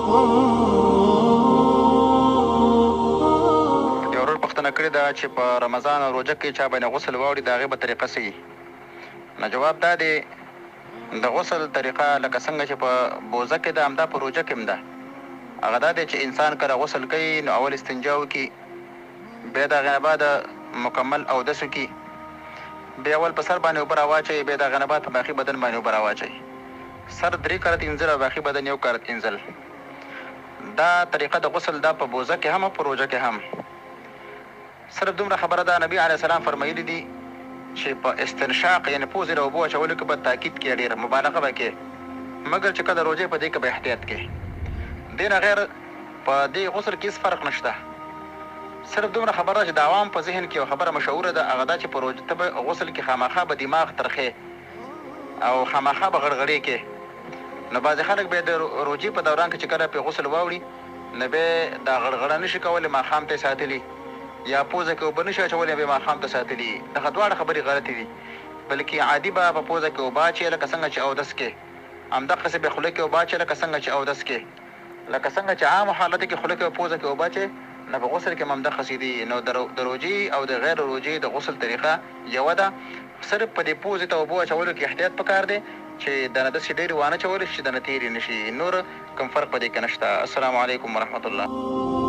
یو ورور پوښتنه کړې ده چې په رمضان او روژه کې چا باندې غسل واوړي د هغې به طریقه څه وي؟ نو جواب دا دی د غسل طریقه لکه څنګه چې په بوزه کې ده همدا په روژه کې هم ده. هغه دا دی چې انسان کله غسل کوي نو اول استنجا وکړي، بیا د هغې نه بعد مکمل اودس وکړي، بیا اول په سر باندې اوبه راواچوي، بیا د هغې نه بعد په باقي بدن باندې اوبه راواچوي. سر 3 کرت انځل او باقي بدن 1 کرت انځل. دا طریقه د غسل دا په بوزه کې هم او په روژه کې هم. صرف دومره خبره ده نبي علیه السلام فرمایلي دي چې په استنشاق یعنې پوزې له اوبو اچولو کې به تاکید کې ډېر مبالغه به کې، مګر چې کله روژې په دې کې به احتیاط کې. دې نه غیر په دې غسل کې هېڅ فرق نشته. صرف دومره خبره چې د عوام په ذهن کې یو خبره مشهوره ده، هغه دا چې په روژه ته به غسل کې خامخا به دماغ ترخې او خامخا به غړغړې کې. نو بعضې خلک بیا د روژې په دوران کې چې کله پرې غسل واوړي نو بیا دا غړغړه نه شي کولی، ماښام ته یې ساتلي، یا پوزه کې اوبه نه شي اچولی بیا ماښام ته ساتلي. دغه دواړه خبرې غلطې دي. بلکې عادي به په پوزه کې اوبه اچوي لکه څنګه چې اودس کې، همدقسې به خوله کې اوبه اچوي لکه څنګه چې اودس کې. لکه څنګه چې عامو حالت کې خوله کې او پوزه کې اوبه اچوي نو په غسل کې هم همدقسې دي. نو د روژې او د غیر روژې د غسل طریقه یوه ده. صرف په دې پوزې ته اوبو اچولو کې احتیاط پکار دی چې دنه داسې ډېرې وانه چولی شي چې دنه تېرې نه شي. نور کوم فرق په دې کې نشته. السلام علیکم ورحمت الله.